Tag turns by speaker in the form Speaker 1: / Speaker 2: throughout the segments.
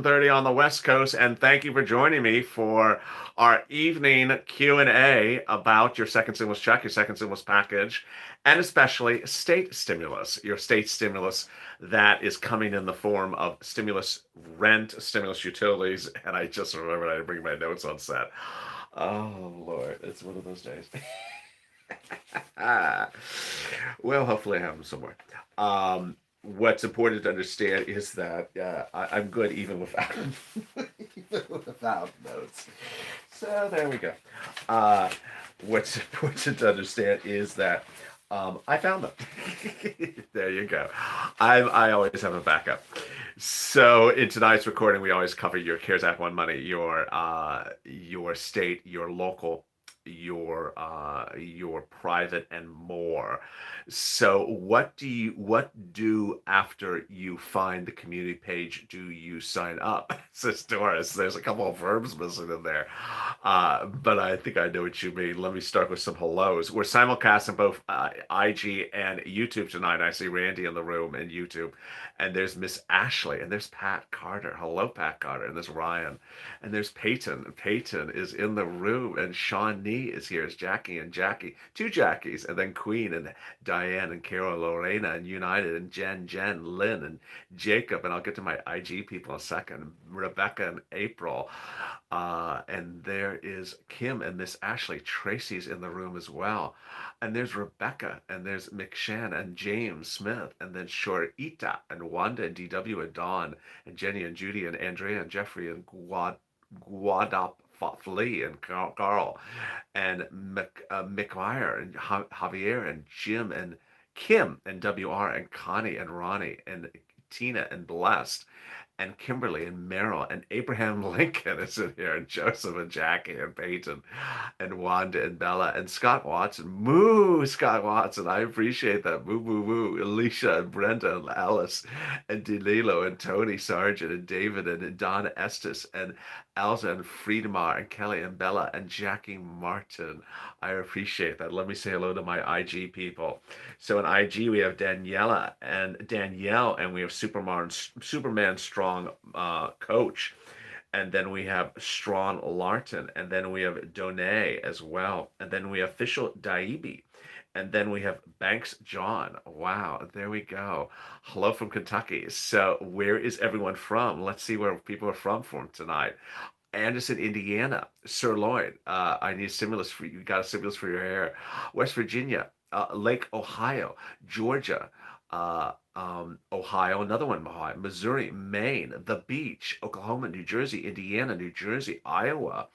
Speaker 1: 7:30 on the West Coast, and thank you for joining me for our evening Q&A about your second stimulus check, your second stimulus package, and especially state stimulus, your state stimulus that is coming in the form of stimulus rent, stimulus utilities, and I just remembered I didn't bring my notes on set. Oh, Lord, it's one of those days. Well, hopefully I have them somewhere. What's important to understand is that I'm good even without even without notes. So there we go. Uh, what's important to understand is that I found them. There you go. I always have a backup. So in tonight's recording, we always cover your CARES Act One money, your state, your local, your private, and more. So what do after you find the community page do you sign up? Says Doris. There's a couple of verbs missing in there. But I think I know what you mean. Let me start with some hellos. We're simulcast in both IG and YouTube tonight. I see Randy in the room and YouTube. And there's Miss Ashley, and there's Pat Carter. Hello, Pat Carter. And there's Ryan. And there's Peyton. Peyton is in the room. And Sean Nee is here as Jackie and Jackie. Two Jackies. And then Queen and Diane and Carol, Lorena and United and Jen, Lynn and Jacob. And I'll get to my IG people in a second. Rebecca and April. And there is Kim and Miss Ashley. Tracy's in the room as well. And there's Rebecca, and there's McShann and James Smith, and then Shorita and Wanda and DW and Dawn and Jenny and Judy and Andrea and Jeffrey and Guadap Lee and Carl and McMyer and Javier and Jim and Kim and WR and Connie and Ronnie and Tina and Blessed and Kimberly and Merrill and Abraham Lincoln is in here, and Joseph and Jackie and Peyton and Wanda and Bella and Scott Watson. Moo, Scott Watson. I appreciate that. Moo, moo, moo. Alicia and Brenda and Alice and DeLilo and Tony Sargent and David and Donna Estes and Elsa and Friedemar and Kelly and Bella and Jackie Martin. I appreciate that. Let me say hello to my IG people. So in IG we have Danielle, and we have Superman Strong Coach, and then we have Strawn Larton, and then we have Donay as well, and then we have Official Daibi, and then we have Banks John. Wow, there we go. Hello from Kentucky. So where is everyone from? Let's see where people are from tonight. Anderson, Indiana. Sir Lloyd, I need a stimulus for you. Got a stimulus for your hair. West Virginia, Lake Ohio, Georgia, Ohio, another one, Ohio, Missouri, Maine, the beach, Oklahoma, New Jersey, Indiana, New Jersey, Iowa,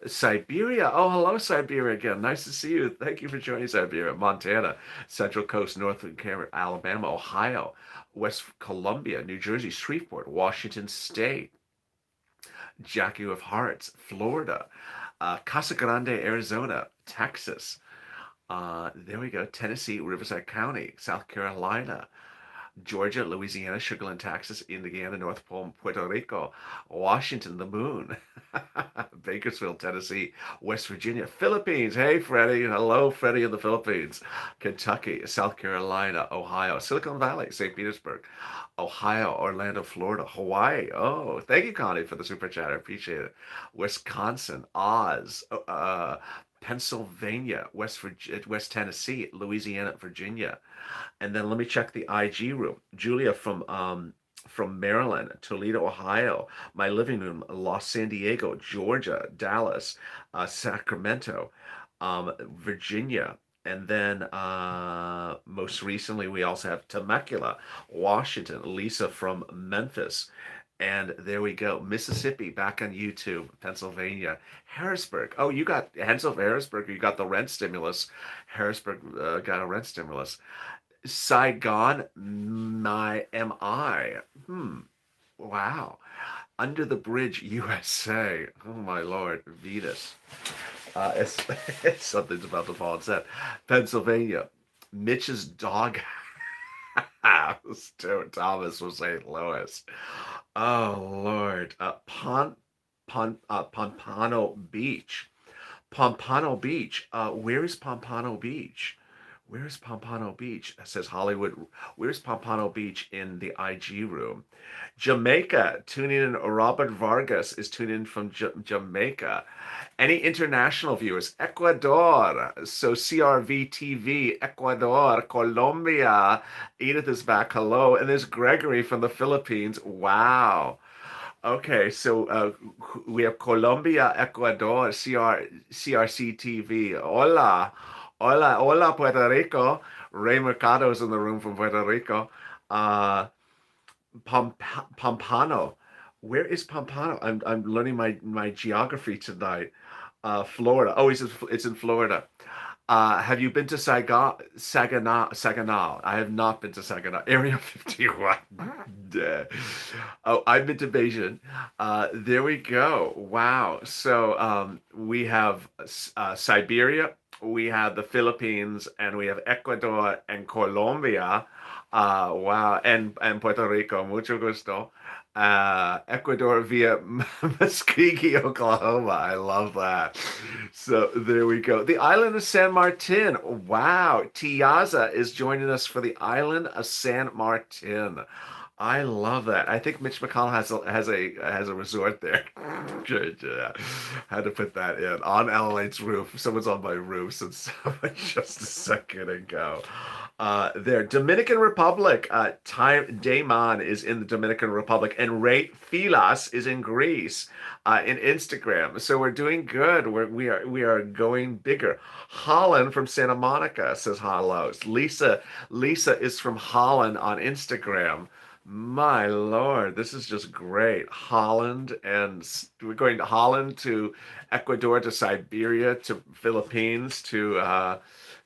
Speaker 1: Siberia. Oh, hello, Siberia again. Nice to see you. Thank you for joining Siberia. Montana, Central Coast, Northern Canada, Alabama, Ohio, West Columbia, New Jersey, Shreveport, Washington State, Jackie of Hearts, Florida, Casa Grande, Arizona, Texas. There we go. Tennessee, Riverside County, South Carolina, Georgia, Louisiana, Sugarland, Texas, Indiana, North Pole, Puerto Rico, Washington, the moon, Bakersfield, Tennessee, West Virginia, Philippines. Hey, Freddie. Hello, Freddie in the Philippines. Kentucky, South Carolina, Ohio, Silicon Valley, St. Petersburg, Ohio, Orlando, Florida, Hawaii. Oh, thank you, Connie, for the super chat. I appreciate it. Wisconsin, Oz, Pennsylvania, West Tennessee, Louisiana, Virginia. And then let me check the IG room. Julia from Maryland, Toledo, Ohio, my living room, Los San Diego, Georgia, Dallas, Sacramento, Virginia. And then most recently, we also have Temecula, Washington, Lisa from Memphis. And there we go. Mississippi, back on YouTube. Pennsylvania, Harrisburg. Oh, you got Hensel Harrisburg. You got the rent stimulus. Harrisburg got a rent stimulus. Saigon, my MI. Wow. Under the Bridge, USA. Oh my Lord, Venus. Something's about to fall on set. Pennsylvania, Mitch's dog house. Thomas from St. Louis. Oh Lord, Pompano Beach. Pompano Beach. Where is Pompano Beach? Where's Pompano Beach? It says Hollywood. Where's Pompano Beach in the IG room? Jamaica, tuning in. Robert Vargas is tuning in from Jamaica. Any international viewers? Ecuador. So CRV TV, Ecuador, Colombia. Edith is back. Hello. And there's Gregory from the Philippines. Wow. Okay, so we have Colombia, Ecuador, CRC TV. Hola, hola, hola, Puerto Rico. Ray Mercado's in the room from Puerto Rico. Uh, Pompano. Where is Pompano? I'm learning my geography tonight. Florida. Oh, it's in Florida. Have you been to Saigon, Saginaw? Saginaw. I have not been to Saginaw. Area 51. Duh. Oh, I've been to Beijing. There we go. Wow. So we have Siberia, we have the Philippines, and we have Ecuador and Colombia. Wow. And Puerto Rico. Mucho gusto. Ecuador via Muskogee, Oklahoma. I love that. So there we go. The island of San Martin. Wow. Tiaza is joining us for the island of San Martin. I love that. I think Mitch McConnell has a resort there. Good, yeah. Had to put that in on LATE's roof. Someone's on my roof since just a second ago. There, Dominican Republic. Time Damon is in the Dominican Republic, and Ray Filas is in Greece. In Instagram. So we're doing good. We are going bigger. Holland from Santa Monica says hello. Lisa is from Holland on Instagram. My Lord, this is just great. Holland, and we're going to Holland, to Ecuador, to Siberia, to Philippines, to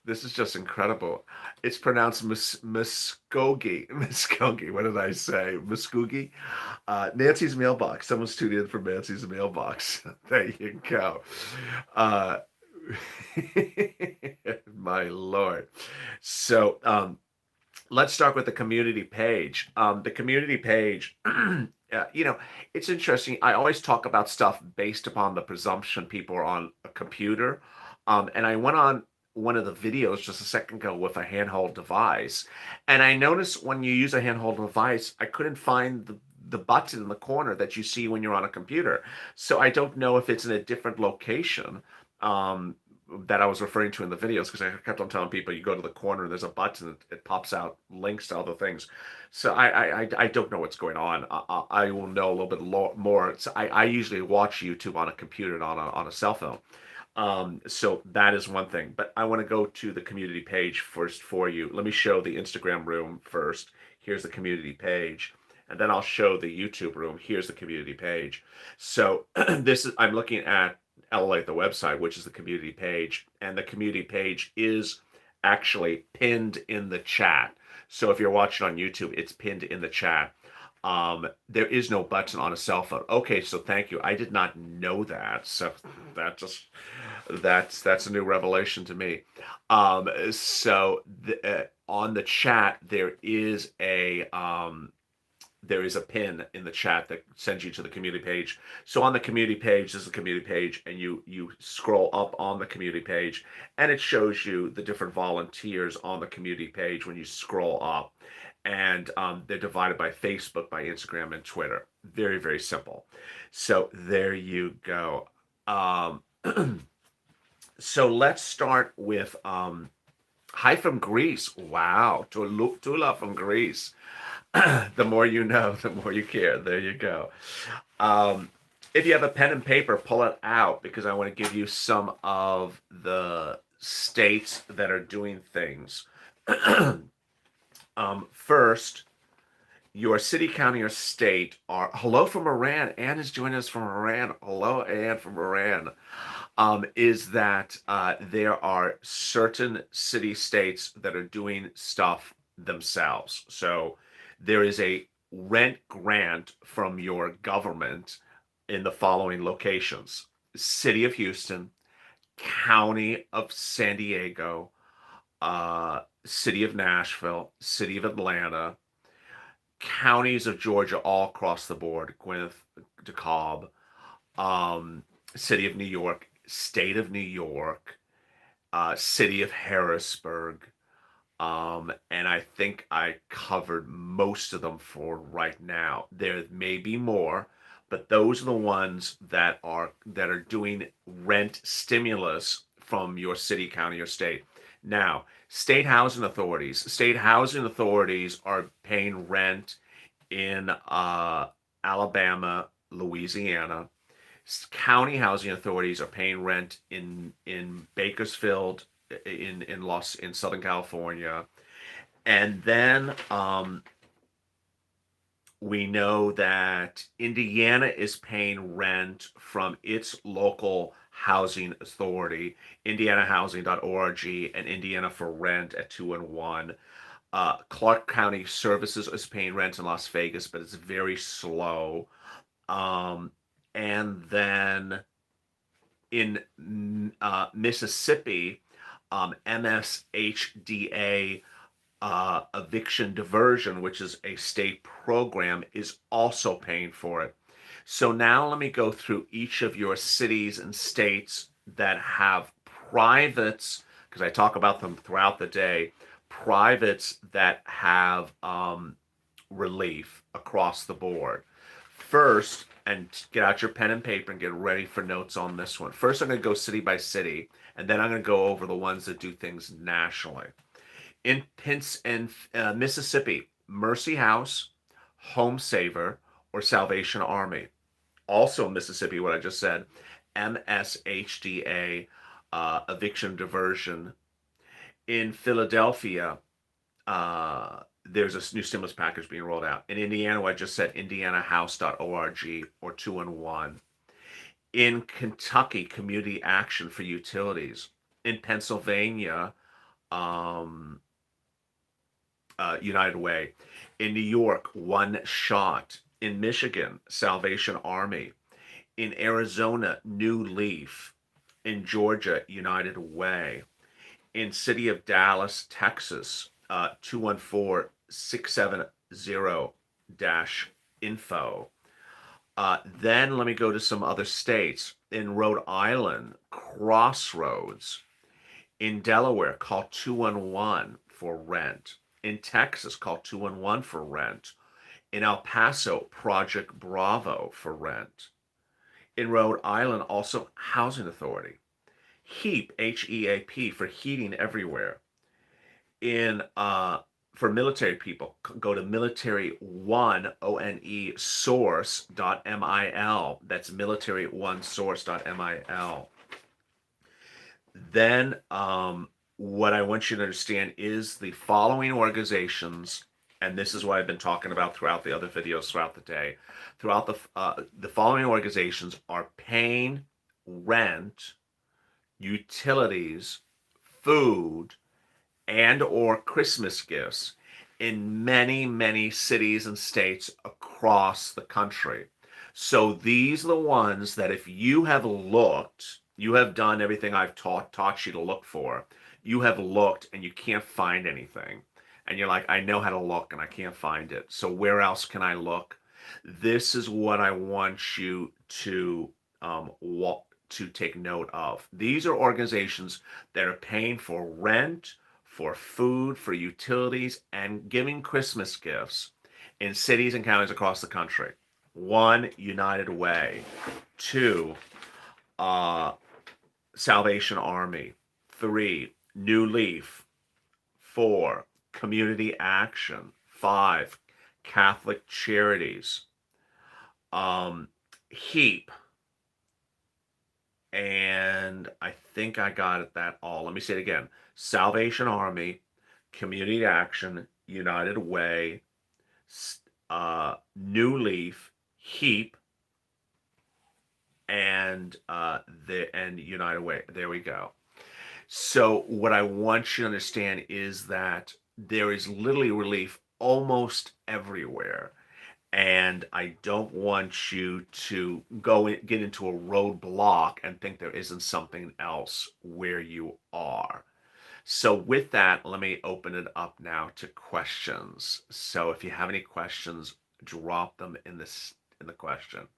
Speaker 1: this is just incredible. It's pronounced Muskogee. Muskogee. What did I say? Muskogee. Nancy's mailbox. Someone's tuned in for Nancy's mailbox. There you go. Uh, my Lord. So, let's start with the community page. The community page, it's interesting. I always talk about stuff based upon the presumption people are on a computer. And I went on one of the videos just a second ago with a handheld device. And I noticed when you use a handheld device, I couldn't find the button in the corner that you see when you're on a computer. So I don't know if it's in a different location. Um, that I was referring to in the videos, because I kept on telling people you go to the corner and there's a button, it pops out links to other things. So I don't know what's going on. I will know a little bit more. So I usually watch YouTube on a computer, not on a cell phone. So that is one thing. But I want to go to the community page first for you. Let me show the Instagram room first. Here's the community page. And then I'll show the YouTube room. Here's the community page. So I'm looking at LALATE, the website, which is the community page, and the community page is actually pinned in the chat. So if you're watching on YouTube, it's pinned in the chat. There is no button on a cell phone. Okay, so thank you. I did not know that. So that just that's a new revelation to me. On the chat there is a pin in the chat that sends you to the community page. So on the community page, this is the community page, and you scroll up on the community page, and it shows you the different volunteers on the community page when you scroll up. And they're divided by Facebook, by Instagram, and Twitter. Very, very simple. So there you go. Um, so let's start with hi from Greece. Wow, Tula from Greece. The more you know, the more you care. There you go. Um, if you have a pen and paper, pull it out, because I want to give you some of the states that are doing things. First, your city, county, or state are. Hello from Iran. Anne is joining us from Iran. Hello, Anne from Iran. Is that there are certain city states that are doing stuff themselves. So there is a rent grant from your government in the following locations: City of Houston, County of San Diego, City of Nashville, City of Atlanta, counties of Georgia, all across the board: Gwinnett, DeKalb, City of New York, State of New York, City of Harrisburg, And I think I covered most of them for right now. There may be more, but those are the ones that are doing rent stimulus from your city, county, or state. Now, state housing authorities are paying rent in Alabama, Louisiana. County housing authorities are paying rent in Bakersfield, in Southern California, and then we know that Indiana is paying rent from its local housing authority, indianahousing.org, and Indiana for Rent at 2 and 1. Clark County Services is paying rent in Las Vegas, but it's very slow. Um, and then in Mississippi, MSHDA eviction diversion, which is a state program, is also paying for it. So now let me go through each of your cities and states that have privates, because I talk about them throughout the day, privates that have relief across the board. First, and get out your pen and paper and get ready for notes on this one. First, I'm going to go city by city, and then I'm going to go over the ones that do things nationally. In Mississippi, Mercy House, Home Saver, or Salvation Army. Also in Mississippi, what I just said, MSHDA, eviction diversion. In Philadelphia, there's a new stimulus package being rolled out. In Indiana, what I just said, indianahouse.org or 2 and 1. In Kentucky, Community Action for Utilities. In Pennsylvania, um, United Way. In New York, One Shot. In Michigan, Salvation Army. In Arizona, New Leaf. In Georgia, United Way. In City of Dallas, Texas, 214-670-info. Then let me go to some other states. In Rhode Island, Crossroads. In Delaware, call 211 for rent. In Texas, call 211 for rent. In El Paso, Project Bravo for rent. In Rhode Island, also Housing Authority. HEAP, HEAP, for heating everywhere. In For military people, go to military one source.mil. That's military one source.mil. Then what I want you to understand is the following organizations, and this is what I've been talking about throughout the other videos throughout the day. Throughout the following organizations are paying rent, utilities, food, and or Christmas gifts in many, many cities and states across the country. So these are the ones that if you have looked, you have done everything I've taught you to look for. You have looked and you can't find anything. And you're like, I know how to look and I can't find it. So where else can I look? This is what I want you to take note of. These are organizations that are paying for rent, for food, for utilities, and giving Christmas gifts in cities and counties across the country. One, United Way. Two, Salvation Army. Three, New Leaf. Four, Community Action. Five, Catholic Charities. HEAP. And I think I got it that all. Let me say it again. Salvation Army, Community Action, United Way, New Leaf, HEAP, and United Way. There we go. So what I want you to understand is that there is literally relief almost everywhere. And I don't want you to get into a roadblock and think there isn't something else where you are. So with that, let me open it up now to questions. So if you have any questions, drop them in the question.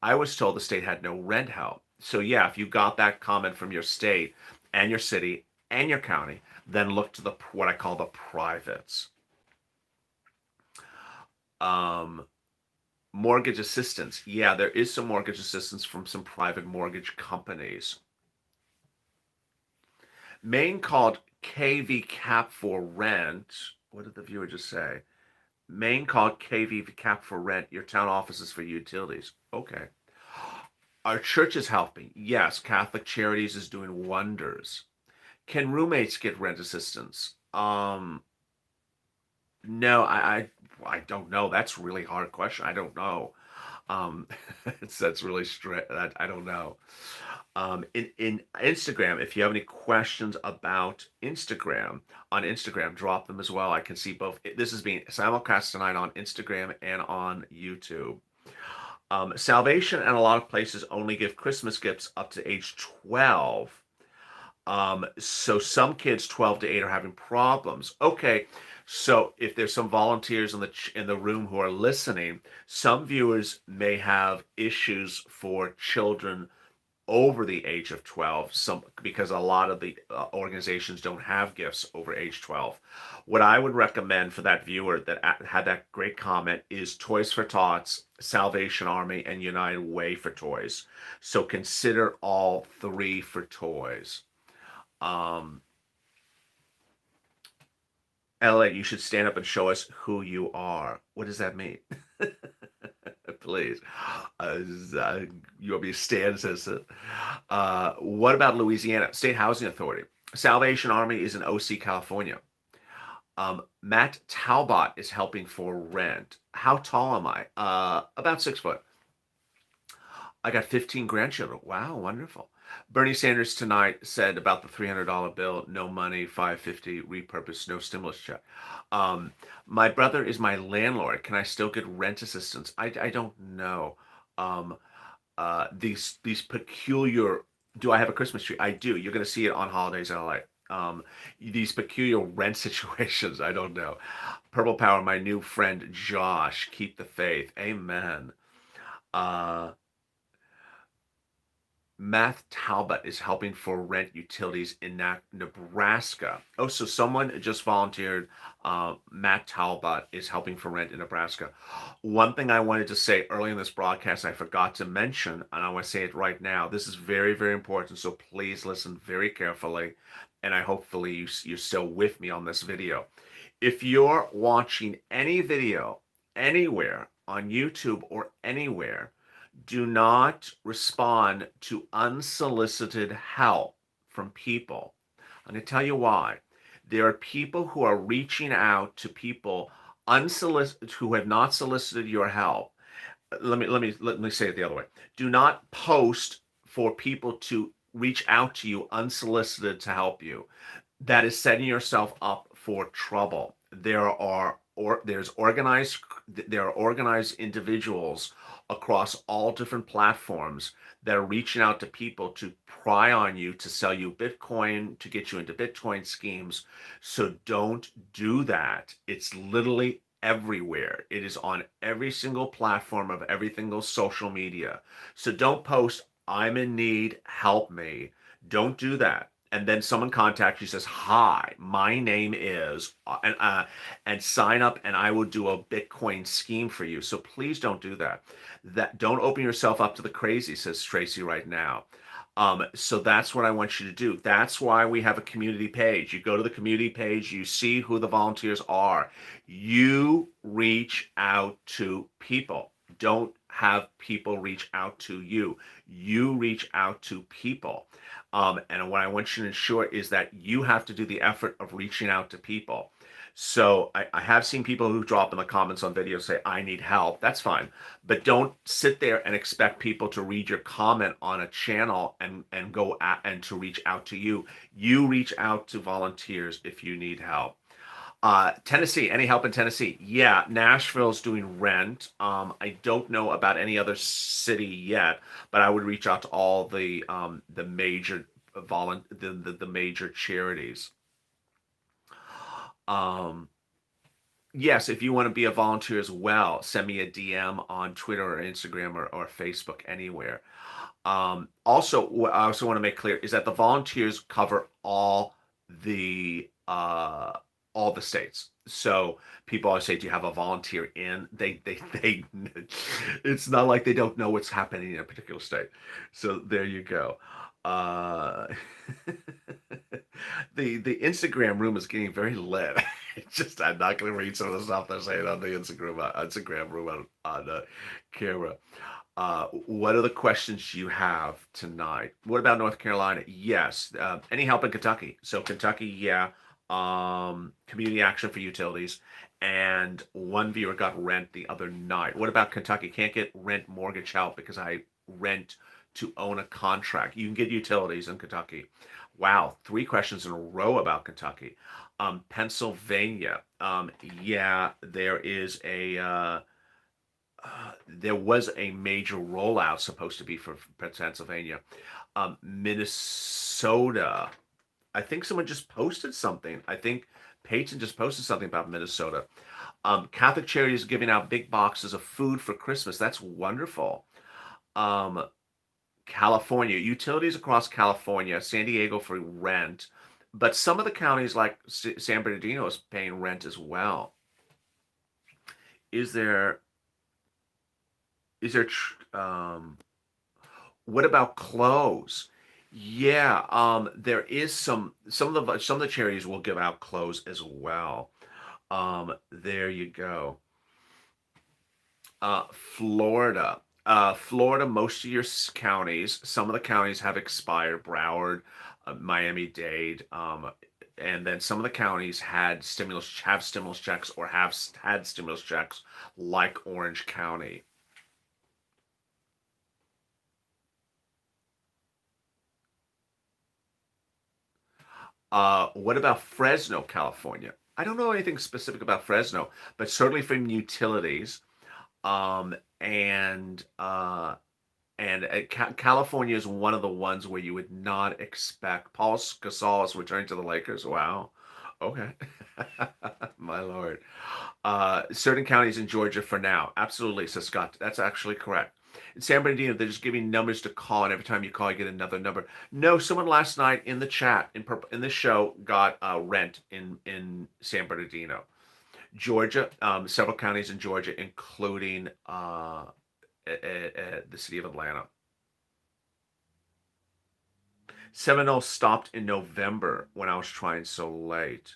Speaker 1: I was told the state had no rent help. So yeah, if you got that comment from your state and your city and your county, then look to the what I call the privates. Um, Mortgage assistance. Yeah, there is some mortgage assistance from some private mortgage companies. Maine called KV cap for rent. What did the viewer just say? Maine called KV cap for rent. Your town offices for utilities. Okay. Our church is helping. Yes, Catholic Charities is doing wonders. Can roommates get rent assistance? No, I don't know. That's a really hard question. I don't know. Um, that's really straight. I don't know. In Instagram, if you have any questions about Instagram, on Instagram, drop them as well. I can see both. This is being simulcast tonight on Instagram and on YouTube. Salvation and a lot of places only give Christmas gifts up to age 12. So some kids 12 to 8 are having problems. Okay, so if there's some volunteers in the room who are listening, some viewers may have issues for children over the age of 12, some because a lot of the organizations don't have gifts over age 12. What I would recommend for that viewer that had that great comment is Toys for Tots, Salvation Army, and United Way for toys. So consider all three for toys. Um, LA, you should stand up and show us who you are. What does that mean? Please. Uh, uh, you want me to stand, says it. What about Louisiana? State Housing Authority. Salvation Army is in OC, California. Matt Talbot is helping for rent. How tall am I? About 6 foot. I got 15 grandchildren. Wow, wonderful. Bernie Sanders tonight said about the $300 bill, no money, 550 repurposed, no stimulus check. My brother is my landlord. Can I still get rent assistance? I don't know. Um, these peculiar. Do I have a Christmas tree? I do. You're going to see it on holidays in LA. These peculiar rent situations. I don't know. Purple Power, my new friend Josh. Keep the faith. Amen. Uh, Matt Talbot is helping for rent utilities in Nebraska. Oh, so someone just volunteered. Matt Talbot is helping for rent in Nebraska. One thing I wanted to say early in this broadcast, I forgot to mention, and I want to say it right now. This is very, very important, so please listen very carefully, and I hopefully you're still with me on this video. If you're watching any video anywhere on YouTube or anywhere, do not respond to unsolicited help from people. I'm going to tell you why. There are people who are reaching out to people unsolicited who have not solicited your help. Let me say it the other way. Do not post for people to reach out to you unsolicited to help you. That is setting yourself up for trouble. There are organized individuals across all different platforms that are reaching out to people to pry on you, to sell you Bitcoin, to get you into Bitcoin schemes. So don't do that. It's literally everywhere. It is on every single platform of every single social media. So don't post, I'm in need, help me. Don't do that. And then someone contacts you, says, "Hi, my name is," and sign up, and I will do a Bitcoin scheme for you. So please don't do that. Don't open yourself up to the crazy, says Tracy right now. So that's what I want you to do. That's why we have a community page. You go to the community page, you see who the volunteers are. You reach out to people. Don't have people reach out to you. You reach out to people. And what I want you to ensure is that you have to do the effort of reaching out to people. So I have seen people who drop in the comments on videos say, I need help. That's fine. But don't sit there and expect people to read your comment on a channel and go at, and to reach out to you. You reach out to volunteers if you need help. Tennessee, any help in Tennessee? Yeah, Nashville's doing rent. I don't know about any other city yet, but I would reach out to all the major the major charities. Um, yes, if you want to be a volunteer as well, send me a DM on Twitter or Instagram or Facebook, anywhere. Also, what I also want to make clear is that the volunteers cover all the all the states. So people always say, "Do you have a volunteer in?" They it's not like they don't know what's happening in a particular state. So there you go. Uh, the Instagram room is getting very lit. It's just I'm not going to read some of the stuff they're saying on the Instagram room on camera. What are the questions you have tonight? What about North Carolina? Yes. Any help in Kentucky? So Kentucky, yeah. Community action for utilities, and one viewer got rent the other night. What about Kentucky? Can't get rent mortgage help because I rent to own a contract. You can get utilities in Kentucky. Wow, three questions in a row about Kentucky. Pennsylvania. Yeah, there was a major rollout supposed to be for Pennsylvania. Minnesota. I think someone just posted something. I think Peyton just posted something about Minnesota. Catholic Charities giving out big boxes of food for Christmas. That's wonderful. Um, California, utilities across California, San Diego for rent, but some of the counties like San Bernardino is paying rent as well. Is there is there what about clothes? Yeah, there is some of the charities will give out clothes as well. There you go. Florida. Florida, most of your counties, some of the counties have expired. Broward, Miami-Dade, and then some of the counties have stimulus checks or had stimulus checks, like Orange County. What about Fresno, California? I don't know anything specific about Fresno, but certainly from utilities. Um, and uh, California is one of the ones where you would not expect. Paul Gasol is returning to the Lakers. Wow. Okay. My Lord. Certain counties in Georgia for now. Absolutely, says Scott. That's actually correct. In San Bernardino, they're just giving numbers to call, and every time you call, you get another number. No, someone last night in the chat in this show got rent in San Bernardino, Georgia. Several counties in Georgia, including the city of Atlanta. Seminole stopped in November when I was trying so late.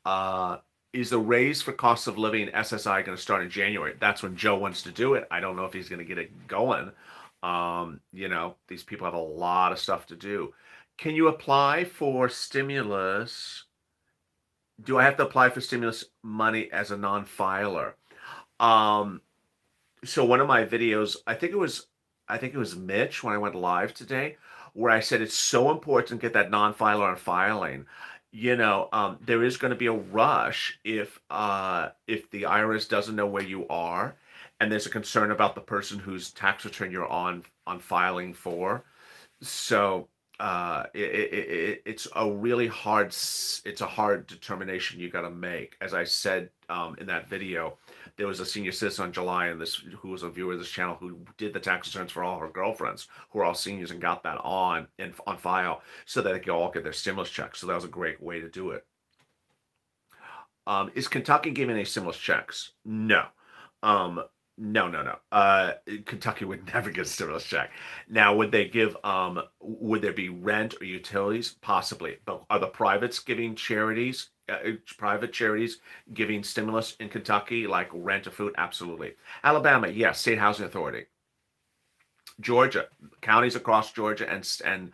Speaker 1: Uh, is the raise for cost of living SSI going to start in January? That's when Joe wants to do it. I don't know if he's going to get it going. These people have a lot of stuff to do. Can you apply for stimulus? Do I have to apply for stimulus money as a non-filer? Um, so one of my videos, I think it was Mitch when I went live today, where I said it's so important to get that non-filer on filing. There is going to be a rush if the IRS doesn't know where you are, and there's a concern about the person whose tax return you're on filing for. So it's a really it's a hard determination you got to make. As I said in that video, there was a senior citizen on July and this who was a viewer of this channel who did the tax returns for all her girlfriends who are all seniors and got that on file so that they could all get their stimulus checks. So that was a great way to do it. Is Kentucky giving any stimulus checks? No. Um, no, no, no. Kentucky would never get a stimulus check. Now, would there be rent or utilities? Possibly. But are the private charities giving stimulus in Kentucky, like rent or food? Absolutely. Alabama, yes, State Housing Authority. Georgia, counties across Georgia and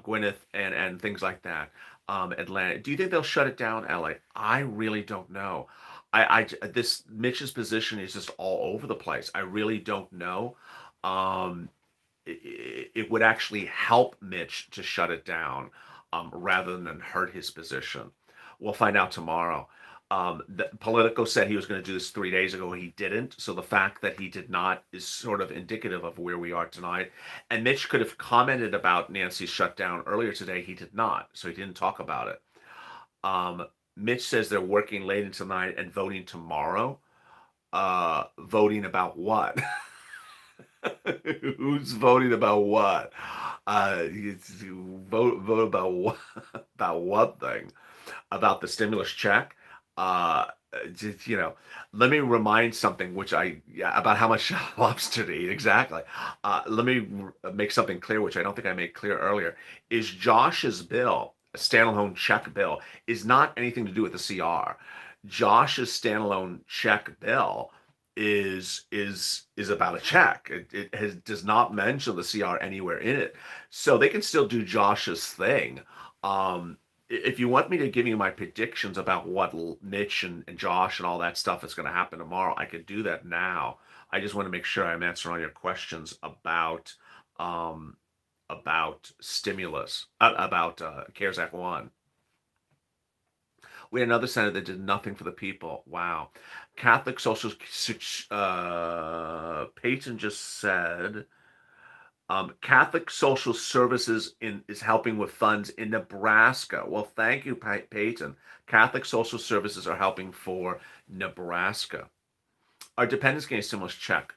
Speaker 1: Gwinnett and things like that. Atlanta. Do you think they'll shut it down, LA? I really don't know. This Mitch's position is just all over the place. I really don't know. Um, it would actually help Mitch to shut it down rather than hurt his position. We'll find out tomorrow. Politico said he was going to do this 3 days ago. He didn't. So the fact that he did not is sort of indicative of where we are tonight. And Mitch could have commented about Nancy's shutdown earlier today. He did not. So he didn't talk about it. Mitch says they're working late into tonight and voting tomorrow. Voting about what? Who's voting about what? You vote about about one thing, about the stimulus check. Uh, just, let me remind something which yeah, about how much lobster to eat. Exactly. Let me make something clear, which I don't think I made clear earlier. Is Josh's bill, a standalone check bill, is not anything to do with the CR. Josh's standalone check bill is about a check. It does not mention the CR anywhere in it, so they can still do Josh's thing. If you want me to give you my predictions about what Mitch and Josh and all that stuff is going to happen tomorrow, I could do that now. I just want to make sure I'm answering all your questions um, about stimulus, about CARES Act One. We had another senator that did nothing for the people. Wow. Catholic Social Peyton just said Catholic Social Services is helping with funds in Nebraska. Well, thank you, Peyton. Catholic Social Services are helping for Nebraska. Our dependents getting a stimulus check.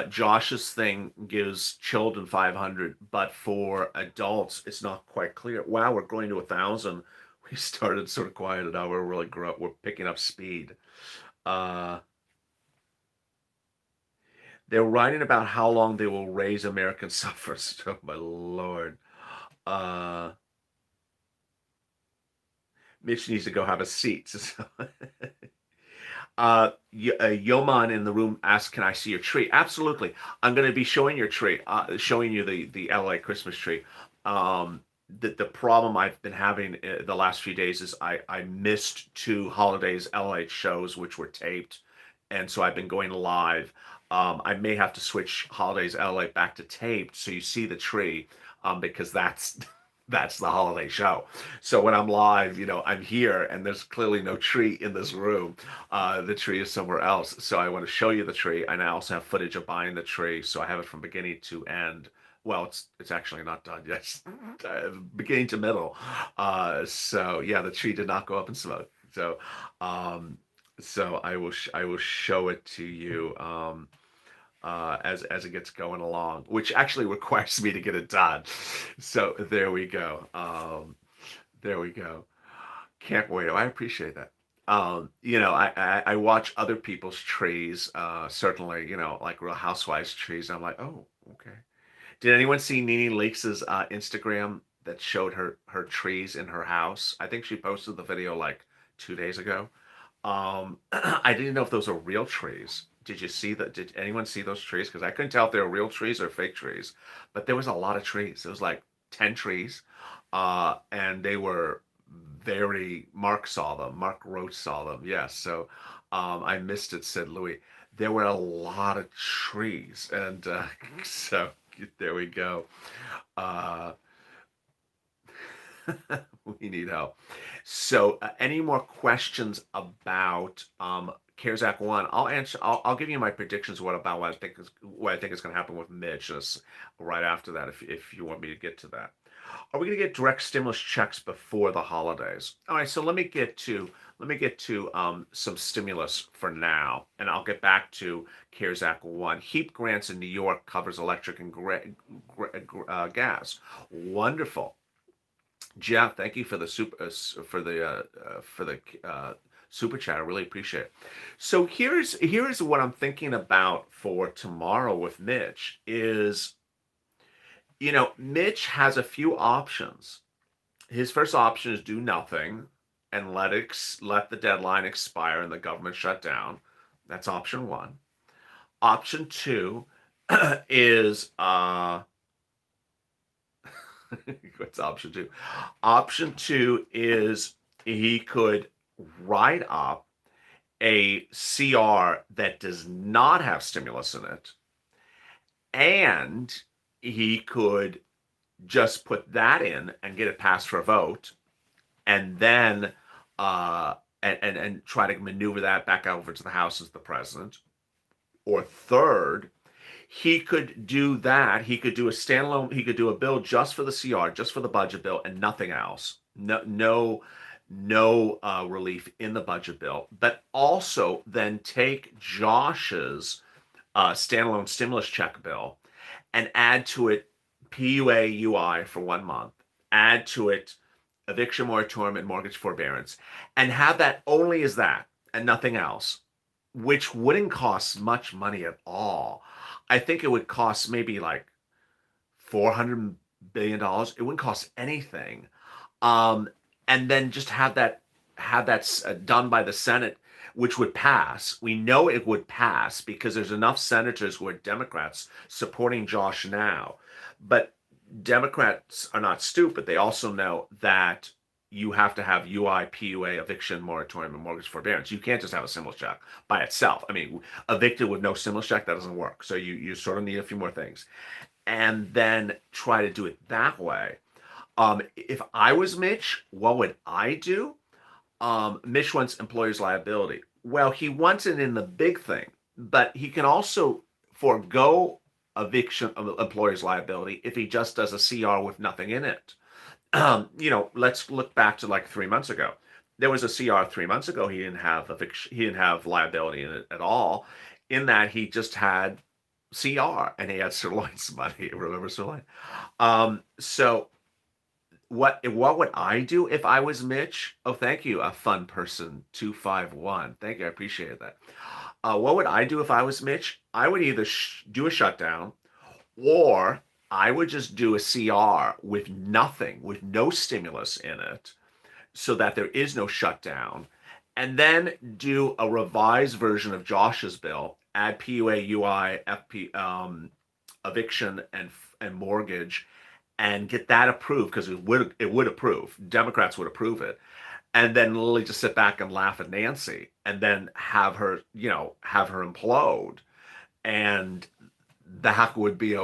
Speaker 1: Josh's thing gives children 500, but for adults, it's not quite clear. Wow, we're going to 1,000. We started sort of quiet, and now we're picking up speed. Uh, they're writing about how long they will raise American suffrage. Oh my lord. Uh, Mitch needs to go have a seat. So, Yoman in the room asked, "Can I see your tree?" Absolutely. I'm going to be showing your tree, showing you the LA Christmas tree. Um, the problem I've been having the last few days is I missed two holidays LA shows which were taped, and so I've been going live. I may have to switch holidays LA back to taped so you see the tree, because that's that's the holiday show. So when I'm live, I'm here and there's clearly no tree in this room. The tree is somewhere else. So I want to show you the tree, and I also have footage of buying the tree. So I have it from beginning to end. Well, it's actually not done yet. Beginning to middle. So yeah, the tree did not go up in smoke. Um, so I will show it to you. As it gets going along, which actually requires me to get it done. So there we go. There we go. Can't wait. I appreciate that. I watch other people's trees. Certainly, like Real Housewives trees. I'm like, oh, okay. Did anyone see Nene Leakes's Instagram that showed her trees in her house? I think she posted the video like 2 days ago. I didn't know if those are real trees. Did you see that? Did anyone see those trees? Because I couldn't tell if they were real trees or fake trees. But there was a lot of trees. It was like 10 trees. And they were very, Mark saw them. Mark Roach saw them. Yes. So I missed it, said Louis. There were a lot of trees. And so there we go. Uh, we need help. So, any more questions about CARES Act One? I'll answer. I'll give you my predictions. What I think is going to happen with Mitch right after that. If you want me to get to that, are we going to get direct stimulus checks before the holidays? All right. So let me get to some stimulus for now, and I'll get back to CARES Act One. HEAP grants in New York covers electric and gas. Wonderful. Jeff, thank you for the super chat. I really appreciate it. So here's what I'm thinking about for tomorrow with Mitch is, Mitch has a few options. His first option is do nothing and let the deadline expire and the government shut down. That's option one. Option two is what's option two? Option two is he could write up a CR that does not have stimulus in it, and he could just put that in and get it passed for a vote, and then and try to maneuver that back over to the House as the president. Or third, he could do that. He could do a standalone. He could do a bill just for the CR, just for the budget bill, and nothing else. No relief in the budget bill. But also then take Josh's standalone stimulus check bill and add to it PUA UI for 1 month, add to it eviction moratorium and mortgage forbearance, and have that only as that and nothing else, which wouldn't cost much money at all. I think it would cost maybe like $400 billion. It wouldn't cost anything. Um, and then just have that done by the Senate, which would pass. We know it would pass because there's enough senators who are Democrats supporting Josh now. But Democrats are not stupid. They also know that you have to have UI, PUA, eviction, moratorium, and mortgage forbearance. You can't just have a stimulus check by itself. I mean, evicted with no stimulus check, that doesn't work. So you sort of need a few more things. And then try to do it that way. If I was Mitch, what would I do? Mitch wants employer's liability. Well, he wants it in the big thing, but he can also forego eviction of employer's liability if he just does a CR with nothing in it. Let's look back to like 3 months ago. There was a CR 3 months ago. He didn't have eviction, he didn't have liability in it at all. In that he just had CR and he had sirloin's money. Remember sirloin? So what would I do if I was Mitch? Oh, thank you, a fun person 251. Thank you, I appreciate that. What would I do if I was Mitch? I would either do a shutdown, or I would just do a CR with nothing, with no stimulus in it, so that there is no shutdown, and then do a revised version of Josh's bill, add PUA, UI, eviction, and mortgage, and get that approved because it would approve. Democrats would approve it, and then literally just sit back and laugh at Nancy, and then have her implode, and that would be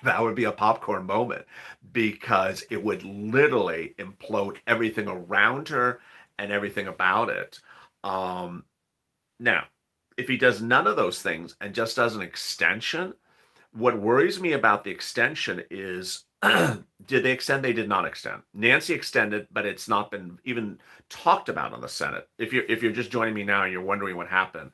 Speaker 1: that would be a popcorn moment because it would literally implode everything around her and everything about it. Now, if he does none of those things and just does an extension, what worries me about the extension is did they extend? They did not extend. Nancy extended, but it's not been even talked about in the Senate. If you're just joining me now and you're wondering what happened,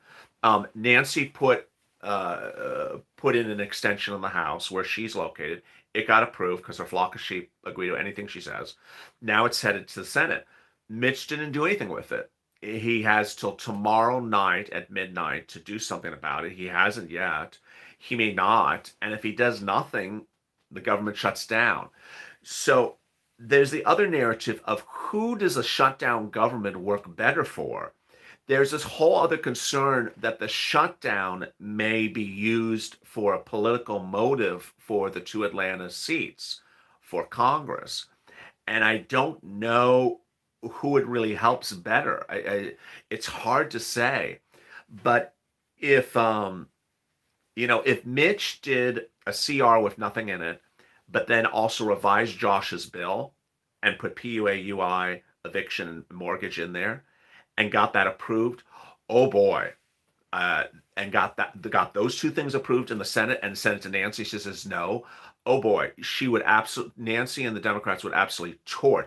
Speaker 1: Nancy put in an extension in the House where she's located. It got approved because her flock of sheep agree to anything she says. Now it's headed to the Senate. Mitch didn't do anything with it. He has till tomorrow night at midnight to do something about it. He hasn't yet. He may not. And if he does nothing, the government shuts down. So there's the other narrative of who does a shutdown government work better for? There's this whole other concern that the shutdown may be used for a political motive for the two Atlanta seats for Congress. And I don't know who it really helps better. It's hard to say. But if Mitch did a CR with nothing in it, but then also revised Josh's bill and put PUA, UI, eviction, and mortgage in there, and got that approved, oh boy, and got those two things approved in the Senate and sent it to Nancy. She says no. Oh boy, Nancy and the Democrats would absolutely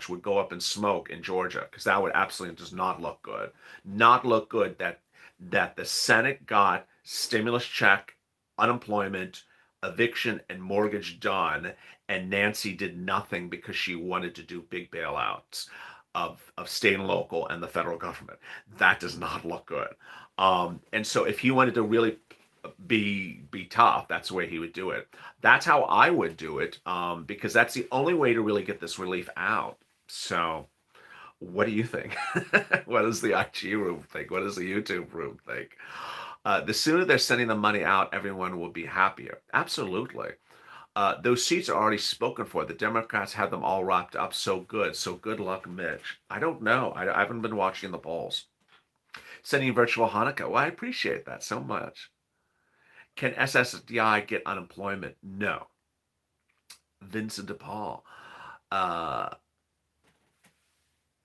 Speaker 1: would go up in smoke in Georgia because that would absolutely does not look good. Not look good that the Senate got stimulus check, unemployment, eviction, and mortgage done, and Nancy did nothing because she wanted to do big bailouts of state and local and the federal government. That does not look good. And so if he wanted to really be tough, that's the way he would do it. That's how I would do it, because that's the only way to really get this relief out. So what do you think? What does the IG room think? What does the YouTube room think? The sooner they're sending the money out, everyone will be happier. Absolutely. Those seats are already spoken for. The Democrats have them all wrapped up so good. So good luck, Mitch. I don't know. I haven't been watching the polls. Sending virtual Hanukkah. Well, I appreciate that so much. Can SSDI get unemployment? No. Vincent DePaul.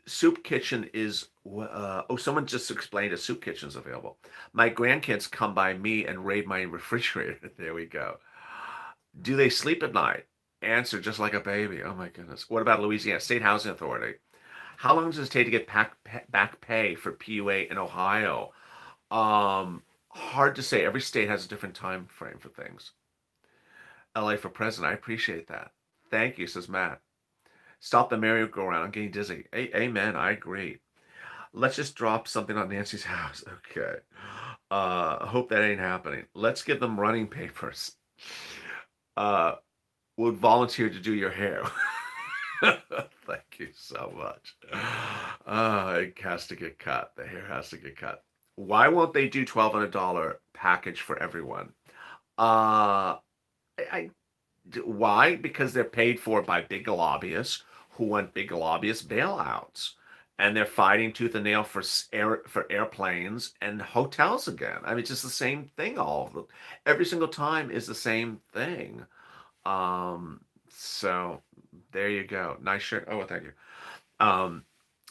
Speaker 1: Soup Kitchen is, someone just explained a soup kitchen is available. My grandkids come by me and raid my refrigerator. There we go. Do they sleep at night? Answer, just like a baby. Oh my goodness. What about Louisiana State Housing Authority? How long does it take to get back pay for PUA in Ohio? Hard to say. Every state has a different time frame for things. LA for president. I appreciate that. Thank you, says Matt. Stop the merry-go-round. I'm getting dizzy. Amen. I agree. Let's just drop something on Nancy's house. Okay. I hope that ain't happening. Let's give them running papers. Uh, would volunteer to do your hair. Thank you so much. It has to get cut. The hair has to get cut. Why won't they do $1,200 package for everyone? Uh, I why? Because they're paid for by big lobbyists who want big lobbyist bailouts, and they're fighting tooth and nail for for airplanes and hotels again. I mean, it's just the same thing. All of them, every single time is the same thing. So there you go. Nice shirt. Oh, thank you. Um,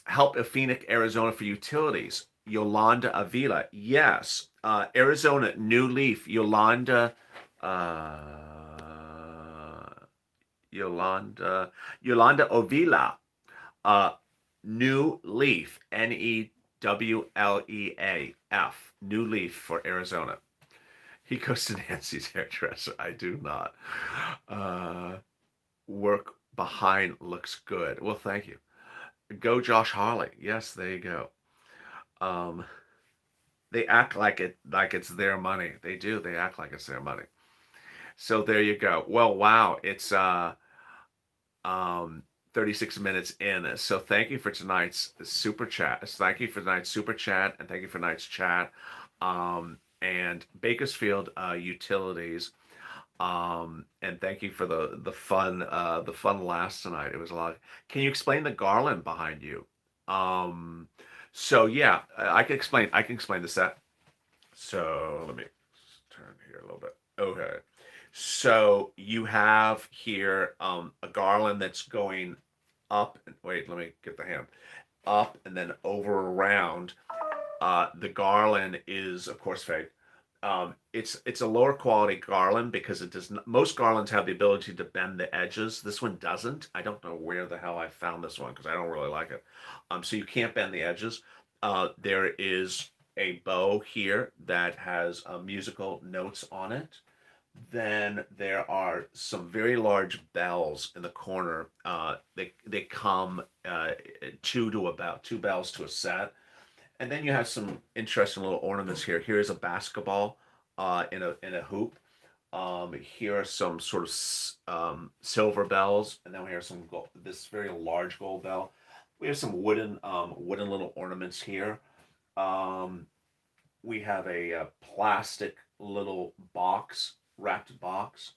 Speaker 1: help in Phoenix, Arizona for utilities. Yolanda Avila. Yes. Arizona, New Leaf. Uh, Yolanda Ovila. Uh, New Leaf. NEWLEAF. New Leaf for Arizona. He goes to Nancy's hairdresser. I do not. Work behind looks good. Well, thank you. Go Josh Harley. Yes, there you go. Um, they act like it's their money. They do. They act like it's their money. So there you go. Well, wow. It's um 36 minutes in. So thank you for tonight's super chat. Thank you for tonight's super chat and thank you for tonight's chat. And Bakersfield Utilities. And thank you for the fun last tonight. It was a lot. Can you explain the garland behind you? So yeah, I can explain the set. So let me turn here a little bit. Okay. So you have here a garland that's going up. Wait, let me get the hand up and then over around. The garland is, of course, fake. It's a lower quality garland because it does not, most garlands have the ability to bend the edges. This one doesn't. I don't know where the hell I found this one because I don't really like it. So you can't bend the edges. There is a bow here that has musical notes on it. Then there are some very large bells in the corner. They come two bells to a set. And then you have some interesting little ornaments here. Here's a basketball in a hoop. Here are some sort of silver bells, and then we have some gold, this very large gold bell. We have some wooden little ornaments here. Um, we have a plastic little wrapped box.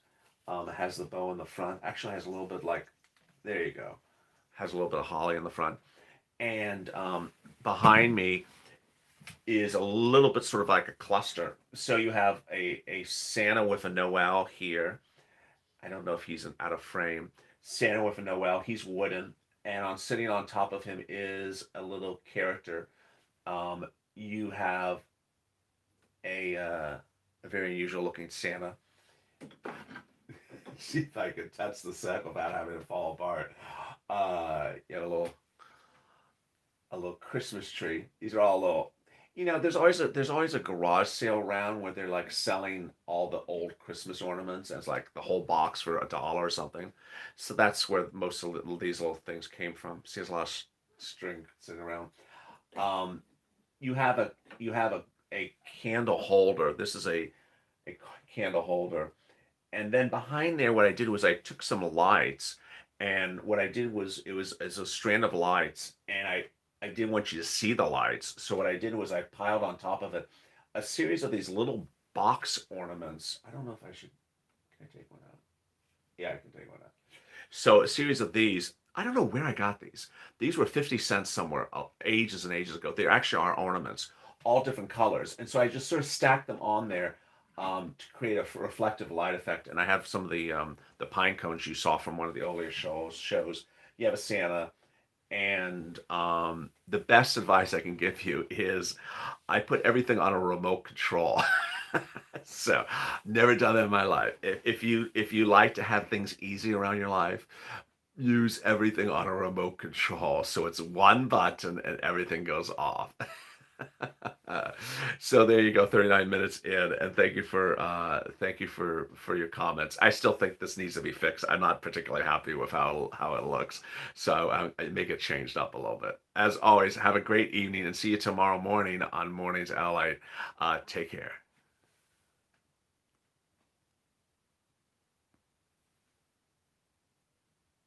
Speaker 1: It has the bow in the front. Actually, has a little bit like, there you go. Has a little bit of holly in the front. And behind me is a little bit sort of like a cluster. So you have a Santa with a Noel here. I don't know if he's out of frame. Santa with a Noel. He's wooden, and sitting on top of him is a little character. You have a very unusual looking Santa. See if I can touch the set without having it fall apart. You have a little Christmas tree. These are all little. There's always a garage sale around where they're like selling all the old Christmas ornaments as like the whole box for $1 or something. So that's where most of these little things came from. See, there's a lot of string sitting around. Um, you have a candle holder. This is a candle holder, and then behind there, what I did was I took some lights, and what I did was it's a strand of lights, and I didn't want you to see the lights. So what I did was I piled on top of it a series of these little box ornaments. I don't know if I should. Can I take one out? Yeah, I can take one out. So a series of these. I don't know where I got these. These were 50 cents somewhere ages and ages ago. They actually are ornaments, all different colors. And so I just sort of stacked them on there to create a reflective light effect. And I have some of the pine cones you saw from one of the earlier shows. You have a Santa. And the best advice I can give you is I put everything on a remote control. So never done that in my life. If you like to have things easy around your life, use everything on a remote control. So it's one button and everything goes off. So there you go, 39 minutes in, and thank you for your comments. I still think this needs to be fixed. I'm not particularly happy with how it looks, so I make it changed up a little bit. As always, have a great evening, and see you tomorrow morning on Mornings Ally. Take care.